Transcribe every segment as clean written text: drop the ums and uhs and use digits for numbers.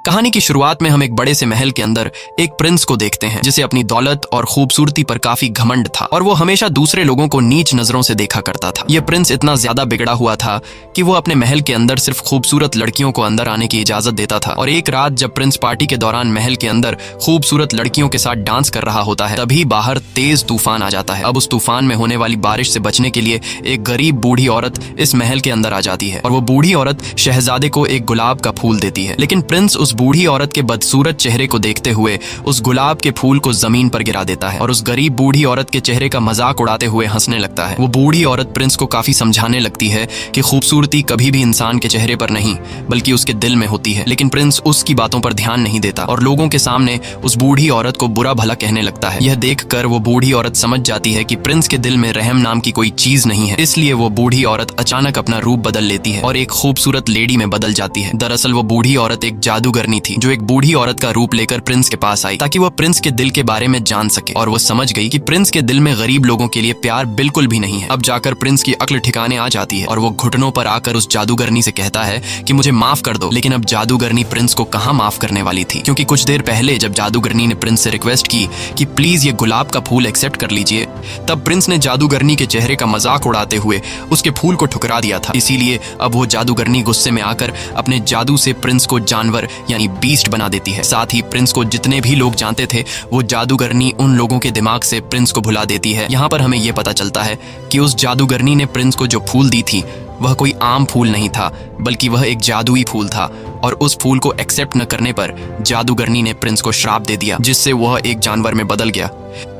कहानी की शुरुआत में हम एक बड़े से महल के अंदर एक प्रिंस को देखते हैं जिसे अपनी दौलत और खूबसूरती पर काफी घमंड था और वो हमेशा दूसरे लोगों को नीच नजरों से देखा करता था। यह प्रिंस इतना ज्यादा बिगड़ा हुआ था कि वो अपने महल के अंदर सिर्फ खूबसूरत लड़कियों को अंदर आने की इजाजत देता था। और एक रात जब प्रिंस पार्टी के दौरान महल के अंदर खूबसूरत लड़कियों के साथ डांस कर रहा होता है, तभी बाहर तेज तूफान आ जाता है। अब उस तूफान में होने वाली बारिश से बचने के लिए एक गरीब बूढ़ी औरत इस महल के अंदर आ जाती है और वो बूढ़ी औरत शहजादे को एक गुलाब का फूल देती है। लेकिन प्रिंस उस बूढ़ी औरत के बदसूरत चेहरे को देखते हुए उस गुलाब के फूल को जमीन पर गिरा देता है और उस गरीब बूढ़ी औरत के चेहरे का मजाक उड़ाते हुए हंसने लगता है। वो बूढ़ी औरत प्रिंस को काफी समझाने लगती है कि खूबसूरती कभी भी इंसान के चेहरे पर नहीं बल्कि उसके दिल में होती है। लेकिन प्रिंस उसकी बातों पर ध्यान नहीं देता और लोगों के सामने उस बूढ़ी औरत को बुरा भला कहने लगता है। यह देखकर वो बूढ़ी औरत समझ जाती है कि प्रिंस के दिल में रहम नाम की कोई चीज नहीं है, इसलिए वो बूढ़ी औरत अचानक अपना रूप बदल लेती है और एक खूबसूरत लेडी में बदल जाती है। दरअसल वो बूढ़ी औरत एक जादूगरनी थी जो एक बूढ़ी औरत का रूप लेकर प्रिंस के पास आई ताकि वह प्रिंस के दिल के बारे में जान सके। और वो समझ गई कि प्रिंस के दिल में गरीब लोगों के लिए प्यार बिल्कुल भी नहीं है। अब जाकर प्रिंस की अक्ल ठिकाने आ जाती है और वो घुटनों पर आकर उस जादूगरनी से कहता है कि मुझे माफ कर दो। लेकिन अब जादूगरनी प्रिंस को कहाँ माफ करने वाली थी, क्योंकि कुछ देर पहले जब जादूगरनी ने प्रिंस से रिक्वेस्ट की कि प्लीज ये गुलाब का फूल एक्सेप्ट कर लीजिए, तब प्रिंस ने जादूगरनी के चेहरे का मजाक उड़ाते हुए उसके फूल को ठुकरा दिया था। इसीलिए अब वो जादूगरनी गुस्से में आकर अपने जादू से प्रिंस को जानवर यानी बीस्ट बना देती है। साथ ही प्रिंस को जितने भी लोग जानते थे वो जादूगरनी उन लोगों के दिमाग से प्रिंस को भुला देती है। यहाँ पर हमें यह पता चलता है कि उस जादूगरनी ने प्रिंस को जो फूल दी थी वह कोई आम फूल नहीं था बल्कि वह एक जादुई फूल था और उस फूल को एक्सेप्ट न करने पर जादूगरनी ने प्रिंस को श्राप दे दिया जिससे वह एक जानवर में बदल गया।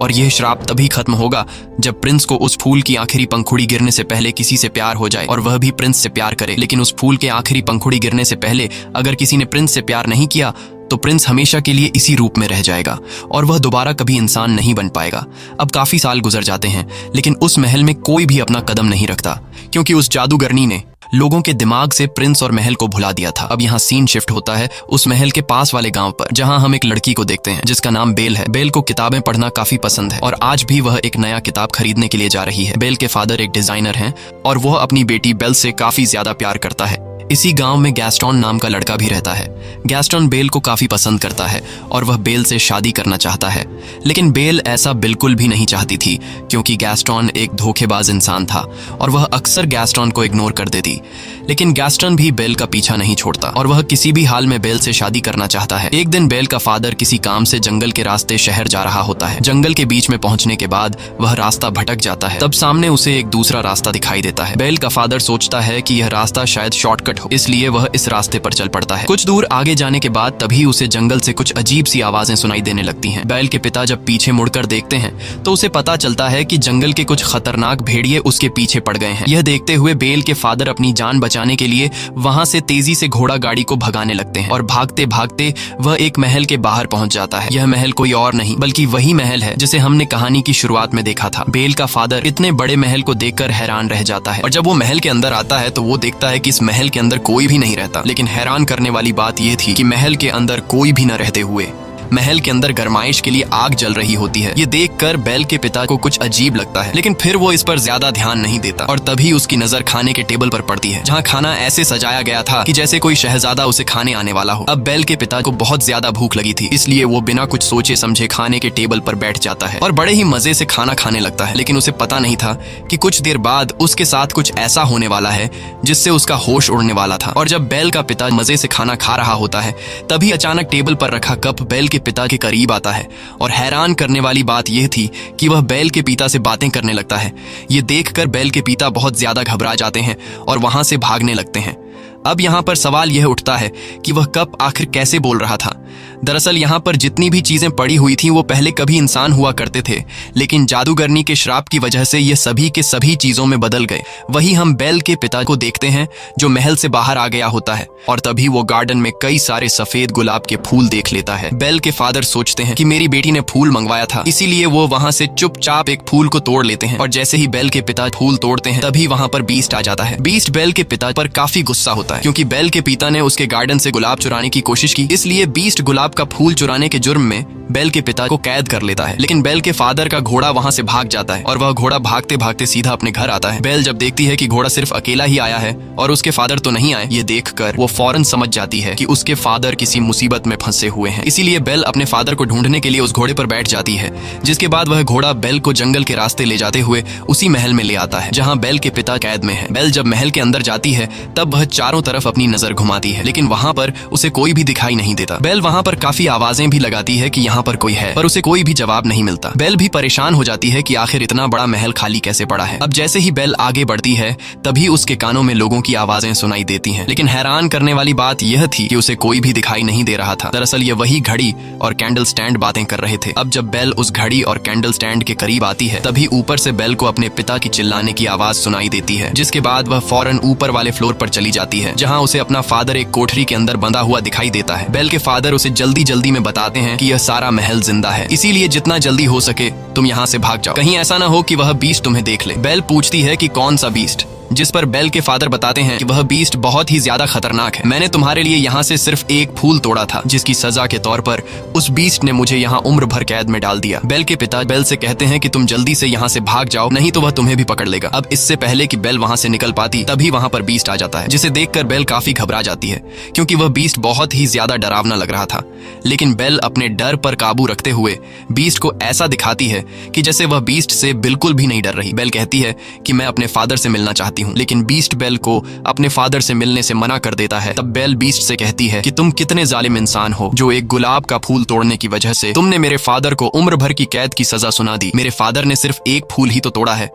और यह श्राप तभी खत्म होगा जब प्रिंस को उस फूल की आखिरी पंखुड़ी गिरने से पहले किसी से प्यार हो जाए और वह भी प्रिंस से प्यार करे। लेकिन उस फूल के आखिरी पंखुड़ी गिरने से पहले अगर किसी ने प्रिंस से प्यार नहीं किया तो प्रिंस हमेशा के लिए इसी रूप में रह जाएगा और वह दोबारा कभी इंसान नहीं बन पाएगा। अब काफी साल गुजर जाते हैं लेकिन उस महल में कोई भी अपना कदम नहीं रखता क्योंकि उस जादूगरनी ने लोगों के दिमाग से प्रिंस और महल को भुला दिया था। अब यहाँ सीन शिफ्ट होता है उस महल के पास वाले गांव पर, जहाँ हम एक लड़की को देखते हैं जिसका नाम बेल है। बेल को किताबें पढ़ना काफी पसंद है और आज भी वह एक नया किताब खरीदने के लिए जा रही है। बेल के फादर एक डिजाइनर हैं और वह अपनी बेटी बेल से काफी ज्यादा प्यार करता है। इसी गांव में गैस्टोन नाम का लड़का भी रहता है। गैस्टोन बेल को काफी पसंद करता है और वह बेल से शादी करना चाहता है, लेकिन बेल ऐसा बिल्कुल भी नहीं चाहती थी क्योंकि गैस्टोन एक धोखेबाज इंसान था और वह अक्सर गैस्टोन को इग्नोर कर देती। लेकिन गैस्टोन भी बेल का पीछा नहीं छोड़ता और वह किसी भी हाल में बेल से शादी करना चाहता है। एक दिन बेल का फादर किसी काम से जंगल के रास्ते शहर जा रहा होता है। जंगल के बीच में पहुंचने के बाद वह रास्ता भटक जाता है। तब सामने उसे एक दूसरा रास्ता दिखाई देता है। बेल का फादर सोचता है कि यह रास्ता शायद शॉर्टकट हो, इसलिए वह इस रास्ते पर चल पड़ता है। कुछ दूर आगे जाने के बाद तभी उसे जंगल से कुछ अजीब सी आवाजें सुनाई देने लगती हैं। बेल के पिता जब पीछे मुड़कर देखते हैं तो उसे पता चलता है कि जंगल के कुछ खतरनाक भेड़िए उसके पीछे पड़ गए हैं। यह देखते हुए बेल के फादर अपनी जान बचाने के लिए वहां से तेजी से घोड़ा गाड़ी को भगाने लगते हैं और भागते भागते वह एक महल के बाहर पहुंच जाता है। यह महल कोई और नहीं बल्कि वही महल है जिसे हमने कहानी की शुरुआत में देखा था। बेल का फादर इतने बड़े महल को देखकर हैरान रह जाता है और जब वो महल के अंदर आता है तो वो देखता है कि इस महल के अंदर कोई भी नहीं रहता। लेकिन हैरान करने वाली बात यह थी कि महल के अंदर कोई भी न रहते हुए महल के अंदर गरमाइश के लिए आग जल रही होती है। ये देखकर बेल के पिता को कुछ अजीब लगता है, लेकिन फिर वो इस पर ज्यादा ध्यान नहीं देता और तभी उसकी नजर खाने के टेबल पर पड़ती है जहाँ खाना ऐसे सजाया गया था कि जैसे कोई शहजादा उसे खाने आने वाला हो। अब बेल के पिता को बहुत ज्यादा भूख लगी थी, इसलिए वो बिना कुछ सोचे समझे खाने के टेबल पर बैठ जाता है और बड़े ही मजे से खाना खाने लगता है। लेकिन उसे पता नहीं था कि कुछ देर बाद उसके साथ कुछ ऐसा होने वाला है जिससे उसका होश उड़ने वाला था। और जब बेल का पिता मजे से खाना खा रहा होता है तभी अचानक टेबल पर रखा कप बेल के पिता के करीब आता है और हैरान करने वाली बात यह थी कि वह बेल के पिता से बातें करने लगता है। ये देखकर बेल के पिता बहुत ज्यादा घबरा जाते हैं और वहां से भागने लगते हैं। अब यहाँ पर सवाल यह उठता है कि वह कप आखिर कैसे बोल रहा था। दरअसल यहाँ पर जितनी भी चीजें पड़ी हुई थी वो पहले कभी इंसान हुआ करते थे, लेकिन जादूगरनी के श्राप की वजह से ये सभी के सभी चीजों में बदल गए। वही हम बेल के पिता को देखते हैं जो महल से बाहर आ गया होता है और तभी वो गार्डन में कई सारे सफेद गुलाब के फूल देख लेता है। बेल के फादर सोचते हैं कि मेरी बेटी ने फूल मंगवाया था, इसीलिए वो वहां से चुपचाप एक फूल को तोड़ लेते हैं और जैसे ही बेल के पिता फूल तोड़ते हैं तभी वहां पर बीस्ट आ जाता है। बीस्ट बेल के पिता पर काफी गुस्सा होता है क्योंकि बेल के पिता ने उसके गार्डन से गुलाब चुराने की कोशिश की, इसलिए बीस्ट गुलाब गुलाब का फूल चुराने के जुर्म में बेल के पिता को कैद कर लेता है। लेकिन बेल के फादर का घोड़ा वहां से भाग जाता है और वह घोड़ा भागते भागते सीधा अपने घर आता है। बेल जब देखती है कि घोड़ा सिर्फ अकेला ही आया है और उसके फादर तो नहीं आए, ये देखकर वो फौरन समझ जाती है कि उसके फादर किसी मुसीबत में फंसे हुए हैं। इसीलिए बेल अपने फादर को ढूंढने के लिए उस घोड़े पर बैठ जाती है, जिसके बाद वह घोड़ा बेल को जंगल के रास्ते ले जाते हुए उसी महल में ले आता है जहाँ बेल के पिता कैद में है। बेल जब महल के अंदर जाती है तब वह चारों तरफ अपनी नजर घुमाती है, लेकिन वहां पर उसे कोई भी दिखाई नहीं देता। बेल वहां पर काफी आवाजें भी लगाती है कि यहाँ पर कोई है, पर उसे कोई भी जवाब नहीं मिलता। बेल भी परेशान हो जाती है कि आखिर इतना बड़ा महल खाली कैसे पड़ा है। अब जैसे ही बेल आगे बढ़ती है तभी उसके कानों में लोगों की आवाजें सुनाई देती हैं। लेकिन हैरान करने वाली बात यह थी कि उसे कोई भी दिखाई नहीं दे रहा था। दरअसल ये वही घड़ी और कैंडल स्टैंड बातें कर रहे थे। अब जब बेल उस घड़ी और कैंडल स्टैंड के करीब आती है तभी ऊपर से बेल को अपने पिता की चिल्लाने की आवाज सुनाई देती है, जिसके बाद वह फौरन ऊपर वाले फ्लोर पर चली जाती है जहाँ उसे अपना फादर एक कोठरी के अंदर बंधा हुआ दिखाई देता है। बेल के फादर उसे जल्दी जल्दी में बताते हैं कि यह सारा महल जिंदा है, इसीलिए जितना जल्दी हो सके तुम यहाँ से भाग जाओ, कहीं ऐसा ना हो कि वह बीस्ट तुम्हें देख ले। बेल पूछती है कि कौन सा बीस्ट, जिस पर बेल के फादर बताते हैं कि वह बीस्ट बहुत ही ज्यादा खतरनाक है। मैंने तुम्हारे लिए यहाँ से सिर्फ एक फूल तोड़ा था, जिसकी सजा के तौर पर उस बीस्ट ने मुझे यहाँ उम्र भर कैद में डाल दिया। बेल के पिता बेल से कहते हैं कि तुम जल्दी से यहाँ से भाग जाओ, नहीं तो वह तुम्हें भी पकड़ लेगा। अब इससे पहले कि बेल वहाँ से निकल पाती तभी वहाँ पर बीस्ट आ जाता है, जिसे देखकर बेल काफी घबरा जाती है क्योंकि वह बीस्ट बहुत ही ज्यादा डरावना लग रहा था। लेकिन बेल अपने डर पर काबू रखते हुए बीस्ट को ऐसा दिखाती है कि जैसे वह बीस्ट से बिल्कुल भी नहीं डर रही। बेल कहती है कि मैं अपने फादर से मिलना चाहती हूँ, लेकिन बीस्ट बेल को अपने फादर से मिलने से मना कर देता है। तब बेल बीस्ट से कहती है कि तुम कितने जालिम इंसान हो जो एक गुलाब का फूल तोड़ने की वजह से तुमने मेरे फादर को उम्र भर की कैद की सजा सुना दी। मेरे फादर ने सिर्फ एक फूल ही तो तोड़ा है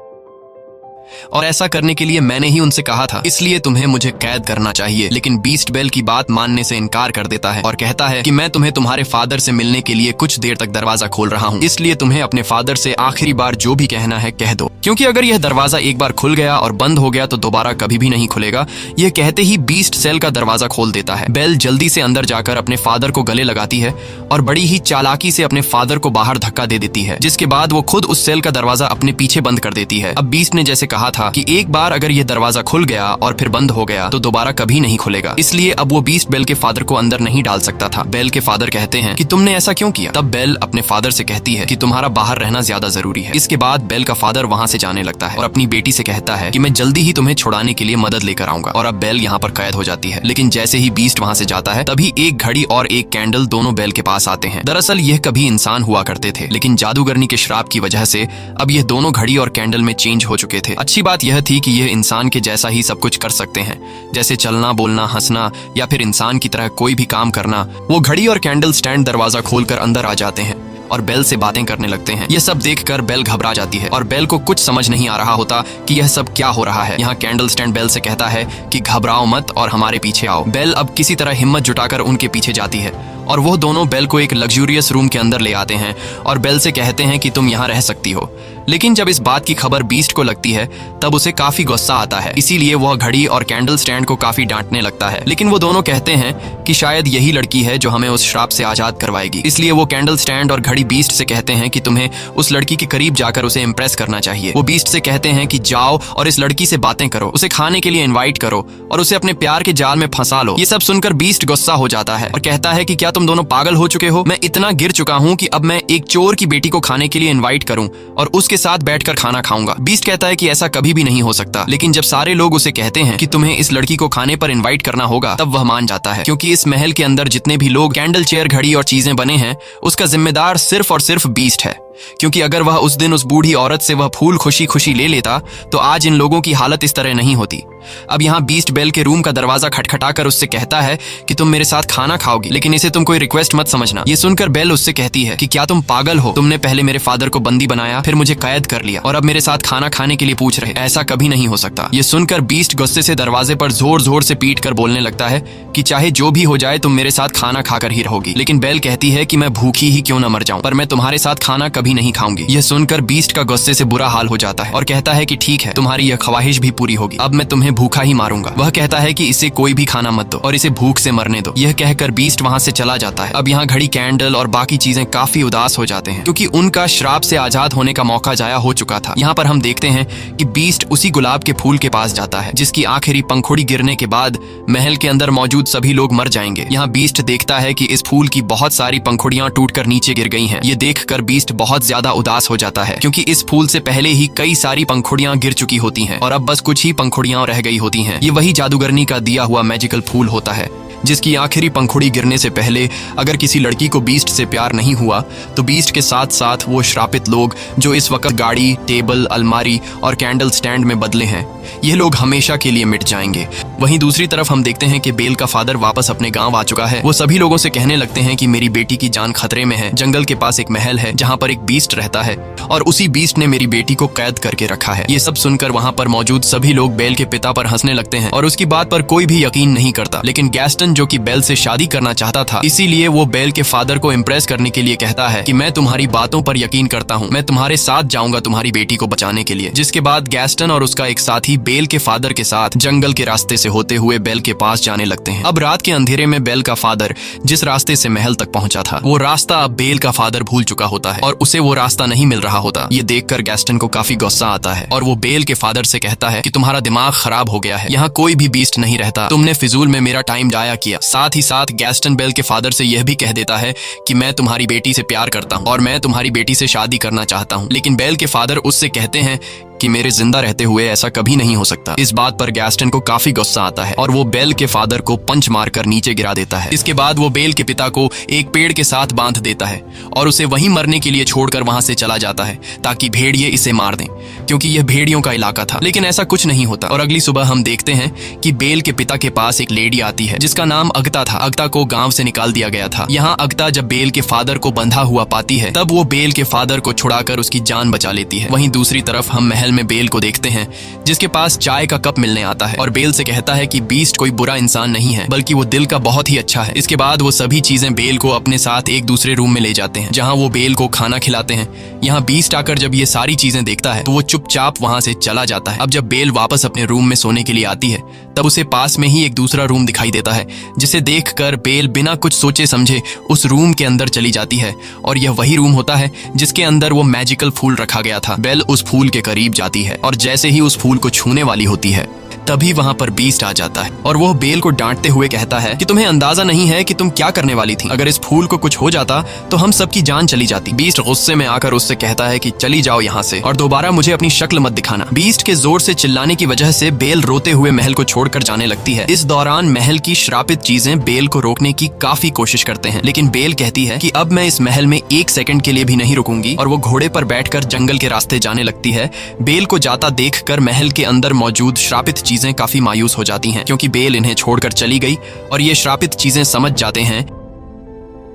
और ऐसा करने के लिए मैंने ही उनसे कहा था, इसलिए तुम्हें मुझे कैद करना चाहिए। लेकिन बीस्ट बेल की बात मानने से इनकार कर देता है और कहता है कि मैं तुम्हें तुम्हारे फादर से मिलने के लिए कुछ देर तक दरवाजा खोल रहा हूँ, इसलिए तुम्हें अपने फादर से आखिरी बार जो भी कहना है कह दो, क्योंकि अगर यह दरवाजा एक बार खुल गया और बंद हो गया तो दोबारा कभी भी नहीं खुलेगा। यह कहते ही बीस्ट सेल का दरवाजा खोल देता है। बेल जल्दी से अंदर जाकर अपने फादर को गले लगाती है और बड़ी ही चालाकी से अपने फादर को बाहर धक्का दे देती है, जिसके बाद वो खुद उस सेल का दरवाजा अपने पीछे बंद कर देती है। अब बीस्ट ने जैसे कहा था कि एक बार अगर यह दरवाजा खुल गया और फिर बंद हो गया तो दोबारा कभी नहीं खुलेगा, इसलिए अब वो बीस्ट बेल के फादर को अंदर नहीं डाल सकता था। बेल के फादर कहते हैं कि तुमने ऐसा क्यों किया। तब बेल अपने फादर से कहती है कि तुम्हारा बाहर रहना ज्यादा जरूरी है। इसके बाद बेल का फादर वहां से जाने लगता है और अपनी बेटी से कहता है कि मैं जल्दी ही तुम्हें छुड़ाने के लिए मदद लेकर आऊंगा। और अब बेल यहाँ पर कैद हो जाती है। लेकिन जैसे ही बीस्ट वहां से जाता है तभी एक घड़ी और एक कैंडल दोनों बेल के पास आते हैं। दरअसल यह कभी इंसान हुआ करते थे, लेकिन जादूगरनी के श्राप की वजह से अब यह दोनों घड़ी और कैंडल में चेंज हो चुके थे। अच्छी बात यह थी कि यह इंसान के जैसा ही सब कुछ कर सकते हैं, जैसे चलना, बोलना, हंसना या फिर इंसान की तरह कोई भी काम करना। वो घड़ी और कैंडल स्टैंड दरवाजा खोलकर अंदर आ जाते हैं और बेल से बातें करने लगते हैं। यह सब देखकर बेल घबरा जाती है और बेल को कुछ समझ नहीं आ रहा होता कि यह सब क्या हो रहा है। यहाँ कैंडल स्टैंड बेल से कहता है कि घबराओ मत और हमारे पीछे आओ। बेल अब किसी तरह हिम्मत जुटाकर उनके पीछे जाती है और वो दोनों बेल को एक लग्जूरियस रूम के अंदर ले आते हैं और बेल से कहते हैं कि तुम यहाँ रह सकती हो। लेकिन जब इस बात की खबर बीस्ट को लगती है तब उसे काफी गुस्सा आता है, इसीलिए वह घड़ी और कैंडल स्टैंड को काफी डांटने लगता है। लेकिन वो दोनों कहते हैं कि शायद यही लड़की है जो हमें उस श्राप से आजाद करवाएगी, इसलिए वो कैंडल स्टैंड और घड़ी बीस्ट से कहते हैं कि तुम्हें उस लड़की के करीब जाकर उसे इम्प्रेस करना चाहिए। वो बीस्ट से कहते हैं कि जाओ और इस लड़की से बातें करो, उसे खाने के लिए इन्वाइट करो और उसे अपने प्यार के जाल में फंसा लो। ये सब सुनकर बीस्ट गुस्सा हो जाता है और कहता है कि क्या तुम दोनों पागल हो चुके हो। मैं इतना गिर चुका हूँ कि अब मैं एक चोर की बेटी को खाने के लिए इन्वाइट करूँ और उसके साथ बैठकर खाना खाऊंगा। बीस्ट कहता है कि ऐसा कभी भी नहीं हो सकता। लेकिन जब सारे लोग उसे कहते हैं कि तुम्हें इस लड़की को खाने पर इन्वाइट करना होगा तब वह मान जाता है, क्योंकि इस महल के अंदर जितने भी लोग कैंडल, चेयर, घड़ी और चीजें बने हैं उसका जिम्मेदार सिर्फ और सिर्फ बीस्ट है। क्योंकि अगर वह उस दिन उस बूढ़ी औरत से वह फूल खुशी खुशी ले लेता तो आज इन लोगों की हालत इस तरह नहीं होती। अब यहाँ बीस्ट बेल के रूम का दरवाजा खटखटाकर उससे कहता है कि तुम मेरे साथ खाना खाओगी, लेकिन इसे तुम कोई रिक्वेस्ट मत समझना। ये सुनकर बेल उससे कहती है कि क्या तुम पागल हो, तुमने पहले मेरे फादर को बंदी बनाया, फिर मुझे कैद कर लिया और अब मेरे साथ खाना खाने के लिए पूछ रहे, ऐसा कभी नहीं हो सकता। ये सुनकर बीस्ट गुस्से से दरवाजे पर जोर जोर से पीट कर बोलने लगता है कि चाहे जो भी हो जाए तुम मेरे साथ खाना खाकर ही रहोगी। लेकिन बेल कहती है कि मैं भूखी ही क्यों न मर जाऊं, पर मैं तुम्हारे साथ खाना कभी नहीं खाऊंगी। यह सुनकर बीस्ट का गुस्से से बुरा हाल हो जाता है और कहता है कि ठीक है, तुम्हारी यह ख्वाहिश भी पूरी होगी, अब मैं तुम्हें भूखा ही मारूंगा। वह कहता है कि इसे कोई भी खाना मत दो और इसे भूख से मरने दो। यह कहकर बीस्ट वहां से चला जाता है। अब यहाँ घड़ी, कैंडल और बाकी चीजें काफी उदास हो जाते हैं क्योंकि उनका श्राप से आजाद होने का मौका जाया हो चुका था। यहाँ पर हम देखते हैं कि बीस्ट उसी गुलाब के फूल के पास जाता है जिसकी आखिरी पंखुड़ी गिरने के बाद महल के अंदर मौजूद सभी लोग मर जाएंगे। यहाँ बीस्ट देखता है कि इस फूल की बहुत सारी पंखुड़ियां टूटकर नीचे गिर गई हैं। ये देखकर बीस्ट बहुत ज्यादा उदास हो जाता है क्योंकि इस फूल से पहले ही कई सारी पंखुड़ियां गिर चुकी होती हैं और अब बस कुछ ही पंखुड़ियां रह गई होती हैं। ये वही जादूगरनी का दिया हुआ मैजिकल फूल होता है जिसकी आखिरी पंखुड़ी गिरने से पहले अगर किसी लड़की को बीस्ट से प्यार नहीं हुआ तो बीस्ट के साथ साथ वो श्रापित लोग जो इस वक्त गाड़ी, टेबल, अलमारी और कैंडल स्टैंड में बदले हैं, ये लोग हमेशा के लिए मिट जाएंगे। वहीं दूसरी तरफ हम देखते हैं कि बेल का फादर वापस अपने गांव आ चुका है। वो सभी लोगों से कहने लगते हैं कि मेरी बेटी की जान खतरे में है। जंगल के पास एक महल है जहां पर एक बीस्ट रहता है और उसी बीस्ट ने मेरी बेटी को कैद करके रखा है। ये सब सुनकर वहां पर मौजूद सभी लोग बेल के पिता पर हंसने लगते हैं और उसकी बात पर कोई भी यकीन नहीं करता। लेकिन गैस्टन जो कि बेल से शादी करना चाहता था, इसीलिए वो बेल के फादर को इम्प्रेस करने के लिए कहता है कि मैं तुम्हारी बातों पर यकीन करता हूँ, मैं तुम्हारे साथ जाऊंगा तुम्हारी बेटी को बचाने के लिए। जिसके बाद गैस्टन और उसका एक साथी बेल के फादर के साथ जंगल के रास्ते से होते हुए बेल के पास जाने लगते हैं। अब रात के अंधेरे में बेल का फादर जिस रास्ते से महल तक पहुंचा था, वो रास्ता अब बेल का फादर भूल चुका होता है और उसे वो रास्ता नहीं मिल रहा होता। ये देखकर गैस्टन को काफी गुस्सा आता है और वो बेल के फादर से कहता है कि तुम्हारा दिमाग खराब हो गया है, यहाँ कोई भी बीस्ट नहीं रहता, तुमने फिजूल में मेरा टाइम जाया किया। साथ ही साथ गैस्टन बेल के फादर से यह भी कह देता है कि मैं तुम्हारी बेटी से प्यार करता हूँ और मैं तुम्हारी बेटी से शादी करना चाहता हूँ। लेकिन बेल के फादर उससे कहते हैं कि मेरे जिंदा रहते हुए ऐसा कभी नहीं हो सकता। इस बात पर गैस्टन को काफी गुस्सा आता है और वो बेल के फादर को पंच मारकर नीचे गिरा देता है। इसके बाद वो बेल के पिता को एक पेड़ के साथ बांध देता है और उसे वहीं मरने के लिए छोड़कर वहां से चला जाता है ताकि भेड़िए इसे मार दें, क्योंकि यह भेड़ियों का इलाका था। लेकिन ऐसा कुछ नहीं होता और अगली सुबह हम देखते हैं कि बेल के पिता के पास एक लेडी आती है जिसका नाम अगता था। अगता को गांव से निकाल दिया गया था। यहाँ अगता जब बेल के फादर को बंधा हुआ पाती है तब वो बेल के फादर को छुड़ाकर उसकी जान बचा लेती है। वहीं दूसरी तरफ हम महल में बेल को देखते हैं जिसके पास चाय का कप मिलने आता है और बेल से कहता है कि बीस्ट कोई बुरा इंसान नहीं है बल्कि वो दिल का बहुत ही अच्छा है। इसके बाद वो सभी चीजें बेल को अपने साथ एक दूसरे रूम में ले जाते हैं जहां वो बेल को खाना खिलाते हैं। यहाँ बीस्ट आकर जब ये सारी चीजें देखता है तो वो चुपचाप वहां से चला जाता है। अब जब बेल वापस अपने रूम में सोने के लिए आती है तब उसे पास में ही एक दूसरा रूम दिखाई देता है जिसे देखकर बेल बिना कुछ सोचे समझे उस रूम के अंदर चली जाती है और यह वही रूम होता है जिसके अंदर वो मैजिकल फूल रखा गया था। बेल उस फूल के करीब जाती है और जैसे ही उस फूल को छूने वाली होती है तभी वहां पर बीस्ट आ जाता है और वो बेल को डांटते हुए कहता है कि तुम्हें अंदाजा नहीं है कि तुम क्या करने वाली थी। अगर इस फूल को कुछ हो जाता तो हम सबकी जान चली जाती। बीस्ट गुस्से में आकर उससे कहता है कि चली जाओ यहाँ से और दोबारा मुझे अपनी शक्ल मत दिखाना। बीस्ट के जोर से चिल्लाने की वजह से बेल रोते हुए महल को छोड़कर जाने लगती है। इस दौरान महल की श्रापित चीजें बेल को रोकने की काफी कोशिश करते हैं, लेकिन बेल कहती है कि अब मैं इस महल में एक सेकंड के लिए भी नहीं रुकूंगी और वो घोड़े पर बैठकर जंगल के रास्ते जाने लगती है। बेल को जाता देखकर महल के अंदर मौजूद श्रापित चीजें काफी मायूस हो जाती हैं क्योंकि बेल इन्हें छोड़कर चली गई और ये श्रापित चीजें समझ जाते हैं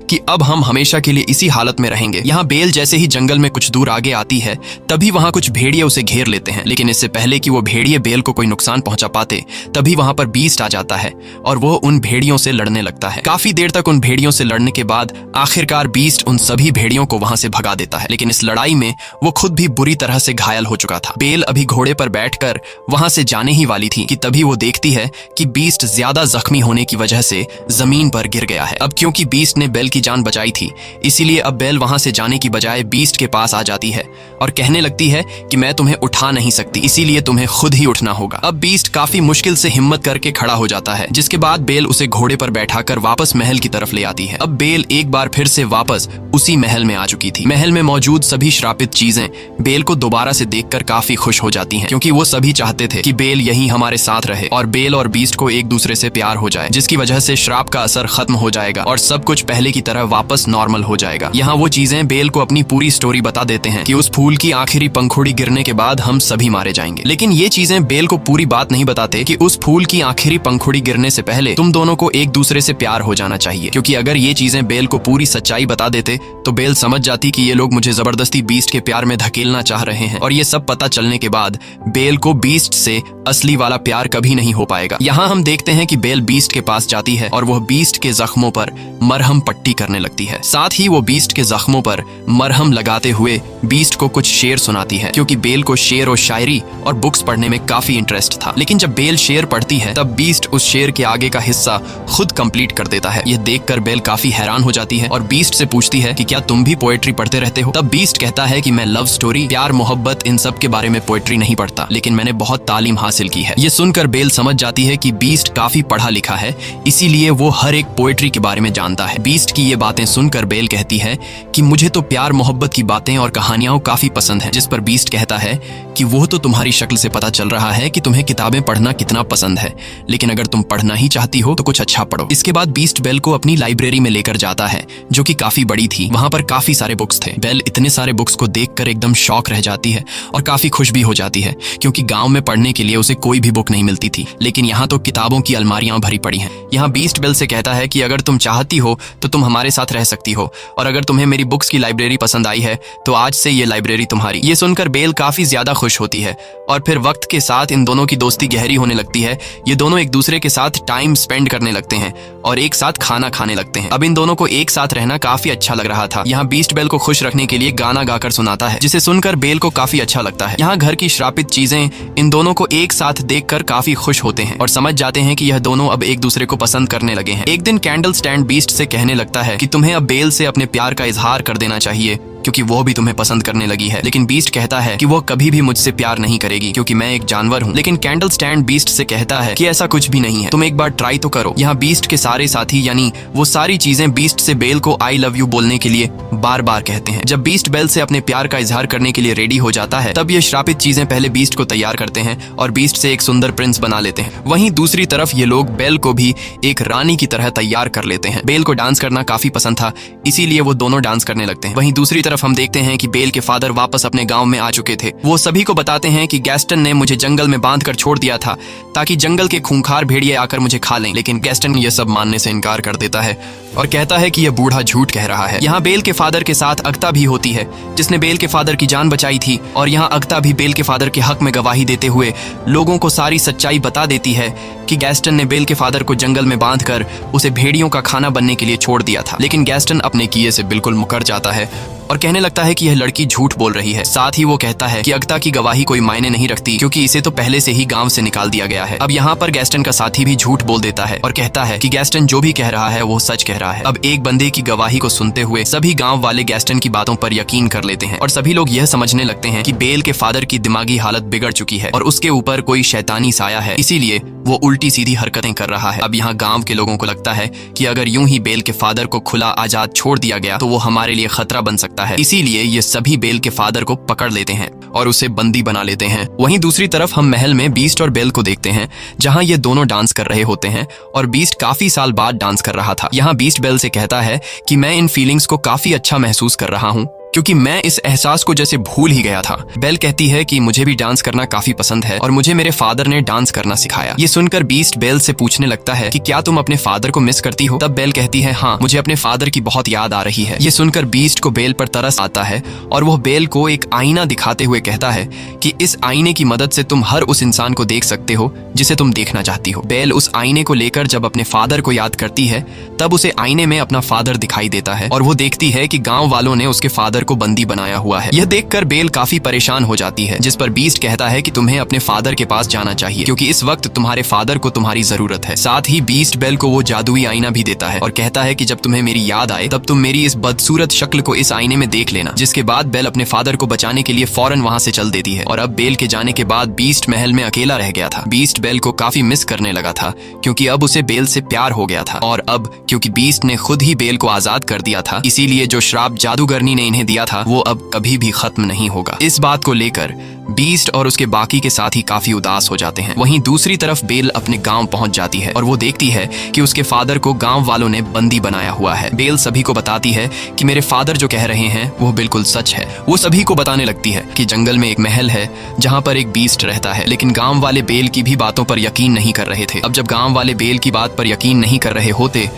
कि अब हम हमेशा के लिए इसी हालत में रहेंगे। यहाँ बेल जैसे ही जंगल में कुछ दूर आगे आती है तभी वहाँ कुछ भेड़िए उसे घेर लेते हैं, लेकिन इससे पहले कि वो भेड़िए बेल को कोई नुकसान पहुंचा पाते तभी वहाँ पर बीस्ट आ जाता है और वो उन भेड़ियों से लड़ने लगता है। काफी देर तक उन भेड़ियों से लड़ने के बाद आखिरकार बीस्ट उन सभी भेड़ियों को वहां से भगा देता है, लेकिन इस लड़ाई में वो खुद भी बुरी तरह से घायल हो चुका था। बेल अभी घोड़े पर बैठकर वहां से जाने ही वाली थी कि तभी वो देखती है कि बीस्ट ज्यादा जख्मी होने की वजह से जमीन पर गिर गया है। अब क्योंकि बीस्ट ने बेल की जान बचाई थी इसीलिए अब बेल वहां से जाने की बजाय बीस्ट के पास आ जाती है और कहने लगती है कि मैं तुम्हें उठा नहीं सकती, इसीलिए तुम्हें खुद ही उठना होगा। अब बीस्ट काफी मुश्किल से हिम्मत करके खड़ा हो जाता है, जिसके बाद बेल उसे घोड़े पर बैठाकर वापस महल की तरफ ले आती है। अब बेल एक बार फिर से वापस उसी महल में आ चुकी थी। महल में मौजूद सभी श्रापित चीजें बेल को दोबारा से देखकर काफी खुश हो जाती हैं, क्योंकि वो सभी चाहते थे कि बेल यहीं हमारे साथ रहे और बेल और बीस्ट को एक दूसरे से प्यार हो जाए, जिसकी वजह से श्राप का असर खत्म हो जाएगा और सब कुछ पहले की तरह वापस नॉर्मल हो जाएगा। यहाँ वो चीजें बेल को अपनी पूरी स्टोरी बता देते हैं कि उस फूल की आखिरी पंखुड़ी गिरने के बाद हम सभी मारे जाएंगे, लेकिन ये चीजें बेल को पूरी बात नहीं बताते कि उस फूल की आखिरी पंखुड़ी गिरने से पहले तुम दोनों को एक दूसरे से प्यार हो जाना चाहिए, क्योंकि अगर ये चीजें बेल को पूरी सच्चाई बता देते तो बेल समझ जाती कि ये लोग मुझे जबरदस्ती बीस्ट के प्यार में धकेलना चाह रहे हैं, और ये सब पता चलने के बाद बेल को बीस्ट से असली वाला प्यार कभी नहीं हो पाएगा। यहाँ हम देखते हैं कि बेल बीस्ट के पास जाती है और वह बीस्ट के जख्मों पर मरहम पट्टी करने लगती है। साथ ही वो बीस्ट के जख्मों पर मरहम लगाते हुए बीस्ट को कुछ शेर सुनाती है, क्योंकि बेल को शेर और शायरी और बुक्स पढ़ने में काफी इंटरेस्ट था। लेकिन जब बेल शेर पढ़ती है तब बीस्ट उस शेर के आगे का हिस्सा खुद कंप्लीट कर देता है। यह देखकर बेल काफी हैरान हो जाती है और बीस्ट से पूछती है कि क्या तुम भी पोएट्री पढ़ते रहते हो? तब बीस्ट कहता है कि मैं लव स्टोरी, प्यार, मोहब्बत, इन सब के बारे में पोएट्री नहीं पढ़ता, लेकिन मैंने बहुत तालीम हासिल की है। ये सुनकर बेल समझ जाती है कि बीस्ट काफी पढ़ा लिखा है, इसीलिए वो हर एक पोएट्री के बारे में जानता है। बीस्ट की ये बातें सुनकर बेल कहती है कि मुझे तो प्यार मोहब्बत की बातें और कहानियां काफी पसंद है। जिस पर बीस्ट कहता है कि वो तो तुम्हारी शक्ल से पता चल रहा है कि तुम्हें किताबें पढ़ना कितना पसंद है, लेकिन अगर तुम पढ़ना ही चाहती हो तो कुछ अच्छा पढ़ो। इसके बाद बीस्ट बेल को अपनी लाइब्रेरी में लेकर जाता है, जो कि काफी बड़ी थी। वहां पर काफी सारे बुक्स थे। बेल इतने सारे बुक्स को देखकर एकदम शॉक रह जाती है और काफी खुश भी हो जाती है, क्योंकि गांव में पढ़ने के लिए उसे कोई भी बुक नहीं मिलती थी। लेकिन यहाँ तो किताबों की अलमारियां भरी पड़ी हैं। यहाँ बीस्ट बेल से कहता है कि अगर तुम चाहती हो तो तुम हमारे साथ रह सकती हो, और अगर तुम्हें मेरी बुक्स की लाइब्रेरी पसंद आई है तो आज से ये लाइब्रेरी तुम्हारी। ये सुनकर बेल काफी ज्यादा खुश होती है और फिर वक्त के साथ इन दोनों की दोस्ती गहरी होने लगती है। ये दोनों एक दूसरे के साथ टाइम स्पेंड करने लगते हैं और एक साथ खाना खाने लगते हैं। अब इन दोनों को एक साथ रहना काफी अच्छा लग रहा था। यहाँ बीस्ट बेल को खुश रखने के लिए गाना गाकर सुनाता है, जिसे सुनकर बेल को काफी अच्छा लगता है। यहाँ घर की श्रापित चीजें इन दोनों को एक साथ देखकर काफी खुश होते हैं और समझ जाते हैं कि यह दोनों अब एक दूसरे को पसंद करने लगे हैं। एक दिन कैंडल स्टैंड बीस्ट से कहने लगता है कि तुम्हें अब बेल से अपने प्यार का इजहार कर देना चाहिए, क्योंकि वो भी तुम्हें पसंद करने लगी है। लेकिन बीस्ट कहता है कि वो कभी भी मुझसे प्यार नहीं करेगी, क्योंकि मैं एक जानवर हूँ। लेकिन कैंडल स्टैंड बीस्ट से कहता है कि ऐसा कुछ भी नहीं है, तुम एक बार ट्राई तो करो। यहाँ बीस्ट के सारे साथी यानी वो सारी चीजें बीस्ट से बेल को आई लव यू बोलने के लिए बार बार कहते हैं। जब बीस्ट बेल से अपने प्यार का इजहार करने के लिए रेडी हो जाता है, तब ये श्रापित चीजें पहले बीस्ट को तैयार करते हैं और बीस्ट से एक सुंदर प्रिंस बना लेते हैं। वहीं दूसरी तरफ ये लोग बेल को भी एक रानी की तरह तैयार कर लेते हैं। बेल को डांस करना काफी पसंद था, इसीलिए वो दोनों डांस करने लगते हैं। वहीं दूसरी तरफ हम देखते हैं कि बेल के फादर वापस अपने गांव में आ चुके थे। वो सभी को बताते हैं कि गैस्टन ने मुझे जंगल में बांध कर छोड़ दिया था ताकि जंगल के खूंखार भेड़िए आकर मुझे खा लें। लेकिन गैस्टन ये सब मानने से इनकार कर देता है और कहता है कि यह बूढ़ा झूठ कह रहा है। यहाँ बेल के फादर के साथ अगता भी होती है, जिसने बेल के फादर की जान बचाई थी, और यहाँ अगता भी बेल के फादर के हक में गवाही देते हुए लोगों को सारी सच्चाई बता देती है कि गैस्टन ने बेल के फादर को जंगल में बांधकर उसे भेड़ियों का खाना बनने के लिए छोड़ दिया था। लेकिन गैस्टन अपने किए से बिल्कुल मुकर जाता है और कहने लगता है कि यह लड़की झूठ बोल रही है। साथ ही वो कहता है कि अगता की गवाही कोई मायने नहीं रखती, क्योंकि इसे तो पहले से ही गांव से निकाल दिया गया है। अब यहाँ पर गैस्टन का साथी भी झूठ बोल देता है और कहता है कि गैस्टन जो भी कह रहा है वो सच कह रहा है। अब एक बंदे की गवाही को सुनते हुए सभी गांव वाले गैस्टन की बातों पर यकीन कर लेते हैं और सभी लोग यह समझने लगते हैं कि बेल के फादर की दिमागी हालत बिगड़ चुकी है और उसके ऊपर कोई शैतानी साया है, इसीलिए वो उल्टी सीधी हरकतें कर रहा है। अब यहाँ गांव के लोगों को लगता है कि अगर यूं ही बेल के फादर को खुला आजाद छोड़ दिया गया तो वो हमारे लिए खतरा बन सकता है, इसीलिए ये सभी बेल के फादर को पकड़ लेते हैं और उसे बंदी बना लेते हैं। वहीं दूसरी तरफ हम महल में बीस्ट और बेल को देखते हैं, जहां ये दोनों डांस कर रहे होते हैं और बीस्ट काफी साल बाद डांस कर रहा था। यहाँ बीस्ट बेल से कहता है कि मैं इन फीलिंग्स को काफी अच्छा महसूस कर रहा हूँ, क्योंकि मैं इस एहसास को जैसे भूल ही गया था। बेल कहती है कि मुझे भी डांस करना काफी पसंद है और मुझे मेरे फादर ने डांस करना सिखाया। ये सुनकर बीस्ट बेल से पूछने लगता है कि क्या तुम अपने फादर को मिस करती हो? तब बेल कहती है हाँ, मुझे अपने फादर की बहुत याद आ रही है। ये सुनकर बीस्ट को बेल पर तरस आता है और वह बेल को एक आईना दिखाते हुए कहता है कि इस आईने की मदद से तुम हर उस इंसान को देख सकते हो जिसे तुम देखना चाहती हो। बेल उस आईने को लेकर जब अपने फादर को याद करती है, तब उसे आईने में अपना फादर दिखाई देता है और वो देखती है कि गाँव वालों ने उसके फादर को बंदी बनाया हुआ है। यह देखकर बेल काफी परेशान हो जाती है, जिस पर बीस्ट कहता है कि तुम्हें अपने फादर के पास जाना चाहिए, क्योंकि इस वक्त तुम्हारे फादर को तुम्हारी जरूरत है। साथ ही बीस्ट बेल को वो जादुई आईना भी देता है और कहता है कि जब तुम्हें मेरी याद आए तब तुम मेरी इस बदसूरत शक्ल को इस आईने में देख लेना। जिसके बाद बेल अपने फादर को बचाने के लिए फौरन वहां से चल देती है और अब बेल के जाने के बाद बीस्ट महल में अकेला रह गया था। बीस्ट बेल को काफी मिस करने लगा था, क्योंकि अब उसे बेल से प्यार हो गया था और अब क्योंकि बीस्ट ने खुद ही बेल को आजाद कर दिया था, इसीलिए जो श्राप जादूगरनी ने इन्हें दिया था वो अब कभी भी खत्म नहीं होगा। इस बात को लेकर बीस्ट और उसके बाकी के साथी काफी उदास हो जाते हैं। वहीं दूसरी तरफ बेल अपने गांव पहुंच जाती है और वो देखती है कि उसके फादर को गांव वालों ने बंदी बनाया हुआ है। बेल सभी को बताती है कि मेरे फादर जो कह रहे हैं वो बिल्कुल सच है। वो सभी को बताने लगती है कि जंगल में एक महल है जहां पर एक बीस्ट रहता है, लेकिन गांव वाले बेल की भी बातों पर यकीन नहीं कर रहे थे। अब जब गांव वाले बेल की बात पर यकीन नहीं कर रहे होते,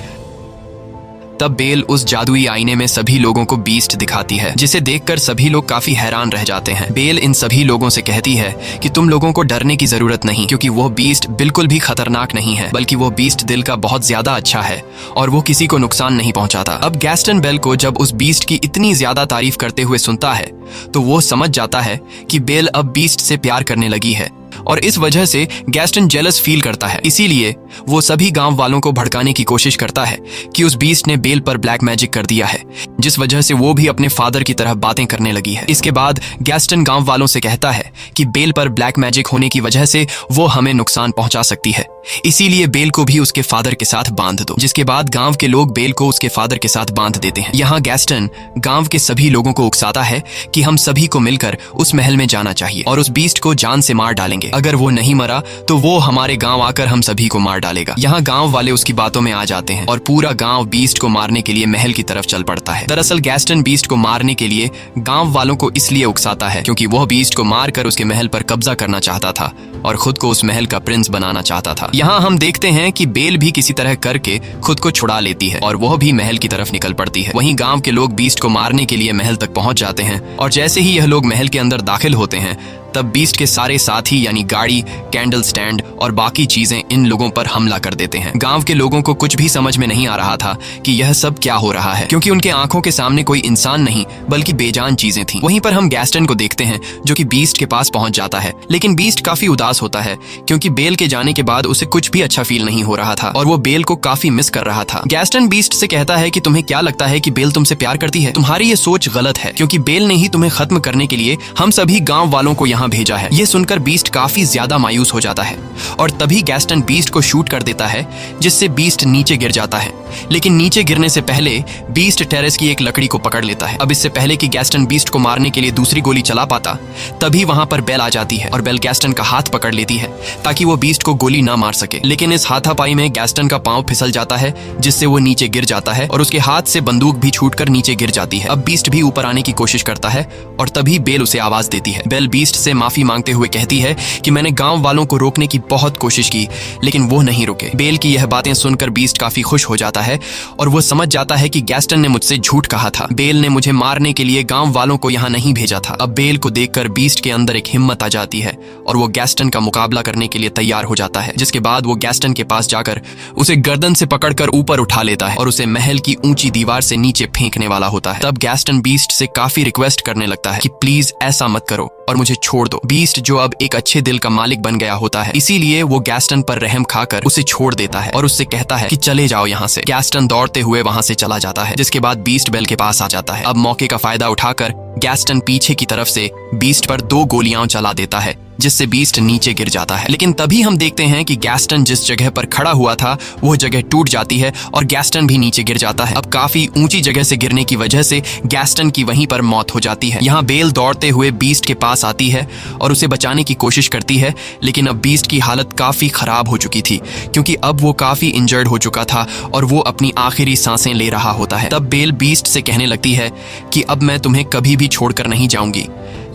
तब बेल उस जादुई आईने में सभी लोगों को बीस्ट दिखाती है, जिसे देखकर सभी लोग काफी हैरान रह जाते हैं। बेल इन सभी लोगों से कहती है कि तुम लोगों को डरने की जरूरत नहीं, क्योंकि वो बीस्ट बिल्कुल भी खतरनाक नहीं है, बल्कि वो बीस्ट दिल का बहुत ज्यादा अच्छा है और वो किसी को नुकसान नहीं पहुंचाता। अब गैस्टन बेल को जब उस बीस्ट की इतनी ज्यादा तारीफ करते हुए सुनता है तो वो समझ जाता है कि बेल अब बीस्ट से प्यार करने लगी है और इस वजह से गैस्टन जेलस फील करता है। इसीलिए वो सभी गांव वालों को भड़काने की कोशिश करता है कि उस बीस्ट ने बेल पर ब्लैक मैजिक कर दिया है, जिस वजह से वो भी अपने फादर की तरह बातें करने लगी है। इसके बाद गैस्टन गांव वालों से कहता है कि बेल पर ब्लैक मैजिक होने की वजह से वो हमें नुकसान पहुंचा सकती है, इसीलिए बेल को भी उसके फादर के साथ बांध दो। जिसके बाद गांव के लोग बेल को उसके फादर के साथ बांध देते हैं। यहाँ गैस्टन गांव के सभी लोगों को उकसाता है कि हम सभी को मिलकर उस महल में जाना चाहिए और उस बीस्ट को जान से मार डालेंगे। अगर वो नहीं मरा तो वो हमारे गांव आकर हम सभी को मार डालेगा। यहाँ गांव वाले उसकी बातों में आ जाते हैं और पूरा गांव बीस्ट को मारने के लिए महल की तरफ चल पड़ता है। दरअसल गैस्टन बीस्ट को मारने के लिए गांव वालों को इसलिए उकसाता है क्योंकि वह बीस्ट को मारकर उसके महल पर कब्जा करना चाहता था और खुद को उस महल का प्रिंस बनाना चाहता था। यहाँ हम देखते हैं कि बेल भी किसी तरह करके खुद को छुड़ा लेती है और वह भी महल की तरफ निकल पड़ती है। वहीं गांव के लोग बीस्ट को मारने के लिए महल तक पहुंच जाते हैं और जैसे ही यह लोग महल के अंदर दाखिल होते हैं तब बीस्ट के सारे साथी यानी गाड़ी, कैंडल स्टैंड और बाकी चीजें इन लोगों पर हमला कर देते हैं। गांव के लोगों को कुछ भी समझ में नहीं आ रहा था कि यह सब क्या हो रहा है, क्योंकि उनके आंखों के सामने कोई इंसान नहीं बल्कि बेजान चीजें थीं। वहीं पर हम गैस्टन को देखते हैं जो कि बीस्ट के पास पहुंच जाता है, लेकिन बीस्ट काफी उदास होता है क्योंकि बेल के जाने के बाद उसे कुछ भी अच्छा फील नहीं हो रहा था और वो बेल को काफी मिस कर रहा था। गैस्टन बीस्ट से कहता है कि तुम्हें क्या लगता है कि बेल तुमसे प्यार करती है? तुम्हारी ये सोच गलत है, क्योंकि बेल ने ही तुम्हें खत्म करने के लिए हम सभी गाँव वालों को यहाँ भेजा है। ये सुनकर बीस्ट काफी ज्यादा मायूस हो जाता है और तभी गैस्टन बीस्ट को शूट कर देता है, जिससे बीस्ट नीचे गिर जाता है। लेकिन नीचे गिरने से पहले बीस्ट टेरेस की एक लकड़ी को पकड़ लेता है। अब इससे पहले कि गैस्टन बीस्ट को मारने के लिए दूसरी गोली चला पाता, तभी वहां पर बेल आ जाती है और बेल गैस्टन का हाथ पकड़ लेती है ताकि वो बीस्ट को गोली ना मार सके। लेकिन इस हाथापाई में गैस्टन का पांव फिसल जाता है, जिससे वो नीचे गिर जाता है और उसके हाथ से बंदूक भी छूटकर नीचे गिर जाती है। अब बीस्ट भी ऊपर आने की कोशिश करता है और तभी बेल उसे आवाज देती है। बेल बीस्ट से माफी मांगते हुए कहती है कि मैंने गांव वालों को रोकने की बहुत कोशिश की, लेकिन वो नहीं रुके। बेल की यह बातें सुनकर बीस्ट काफी खुश हो जाता है और वो समझ जाता है कि गैस्टन ने मुझसे झूठ कहा था। बेल ने मुझे मारने के लिए गांव वालों को यहाँ नहीं भेजा था। अब बेल को देखकर बीस्ट के अंदर एक हिम्मत आ जाती है और वो गैस्टन का मुकाबला करने के लिए तैयार हो जाता है। जिसके बाद वो गैस्टन के पास जाकर उसे गर्दन से पकड़कर ऊपर उठा लेता है और उसे महल की ऊंची दीवार से नीचे फेंकने वाला होता है। तब गैस्टन बीस्ट से काफी रिक्वेस्ट करने लगता है कि प्लीज ऐसा मत करो और मुझे छोड़ दो। बीस्ट जो अब एक अच्छे दिल का मालिक बन गया होता है, इसीलिए वो गैस्टन पर रहम खाकर उसे छोड़ देता है और उससे कहता है कि चले जाओ यहाँ से। गैस्टन दौड़ते हुए वहां से चला जाता है, जिसके बाद बीस्ट बेल के पास आ जाता है। अब मौके का फायदा उठाकर गैस्टन पीछे की तरफ से बीस्ट पर 2 गोलियां चला देता है, जिससे बीस्ट नीचे गिर जाता है। लेकिन तभी हम देखते हैं कि गैस्टन जिस जगह पर खड़ा हुआ था वो जगह टूट जाती है और गैस्टन भी नीचे गिर जाता है। अब काफी ऊंची जगह से गिरने की वजह से गैस्टन की वहीं पर मौत हो जाती है। यहाँ बेल दौड़ते हुए बीस्ट के पास आती है और उसे बचाने की कोशिश करती है, लेकिन अब बीस्ट की हालत काफी खराब हो चुकी थी क्योंकि अब वो काफी इंजर्ड हो चुका था और वो अपनी आखिरी सांसें ले रहा होता है। तब बेल बीस्ट से कहने लगती है कि अब मैं तुम्हें कभी भी छोड़कर नहीं जाऊंगी,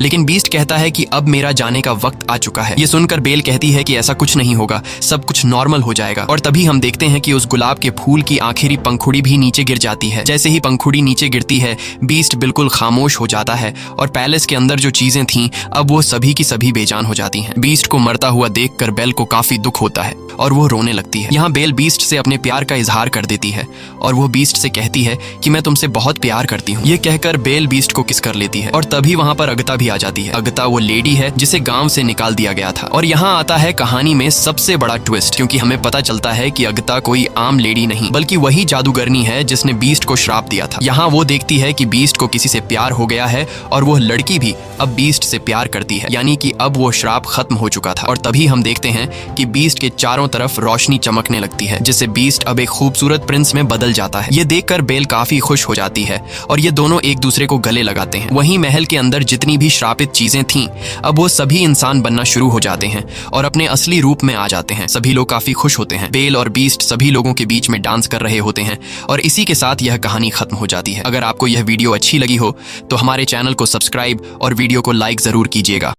लेकिन बीस्ट कहता है कि अब मेरा जाने का वक्त आ चुका है। ये सुनकर बेल कहती है कि ऐसा कुछ नहीं होगा, सब कुछ नॉर्मल हो जाएगा। और तभी हम देखते हैं कि उस गुलाब के फूल की आखिरी पंखुड़ी भी नीचे गिर जाती है। जैसे ही पंखुड़ी नीचे गिरती है, बीस्ट बिल्कुल खामोश हो जाता है और पैलेस के अंदर जो चीजें थीं अब वो सभी की सभी बेजान हो जाती हैं। बीस्ट को मरता हुआ देखकर बेल को काफी दुख होता है और वो रोने लगती है। यहाँ बेल बीस्ट से अपने प्यार का इजहार कर देती है और वो बीस्ट से कहती है कि मैं तुमसे बहुत प्यार करती हूँ। ये कहकर बेल बीस्ट को किस कर लेती है और तभी वहाँ पर अगता भी आ जाती है। अगता वो लेडी है जिसे गांव से निकाल दिया गया था। और यहाँ आता है कहानी में सबसे बड़ा ट्विस्ट, क्योंकि हमें पता चलता है कि अगता कोई आम लेडी नहीं बल्कि वही जादूगरनी है जिसने बीस्ट को श्राप दिया था। यहाँ वो देखती है कि बीस्ट को किसी से प्यार हो गया है और वो लड़की भी अब बीस्ट से प्यार करती है, यानी कि अब वो श्राप खत्म हो चुका था। और तभी हम देखते हैं कि बीस्ट के चारों तरफ रोशनी चमकने लगती है, जिससे बीस्ट अब एक खूबसूरत प्रिंस में बदल जाता है। ये देखकर बेल काफी खुश हो जाती है और ये दोनों एक दूसरे को गले लगाते हैं। वहीं महल के अंदर जितनी भी श्रापित चीजें थीं अब वो सभी इंसान बनना शुरू हो जाते हैं और अपने असली रूप में आ जाते हैं। सभी लोग काफी खुश होते हैं। बेल और बीस्ट सभी लोगों के बीच में डांस कर रहे होते हैं और इसी के साथ यह कहानी खत्म हो जाती है। अगर आपको यह वीडियो अच्छी लगी हो तो हमारे चैनल को सब्सक्राइब और वीडियो को लाइक जरूर कीजिएगा।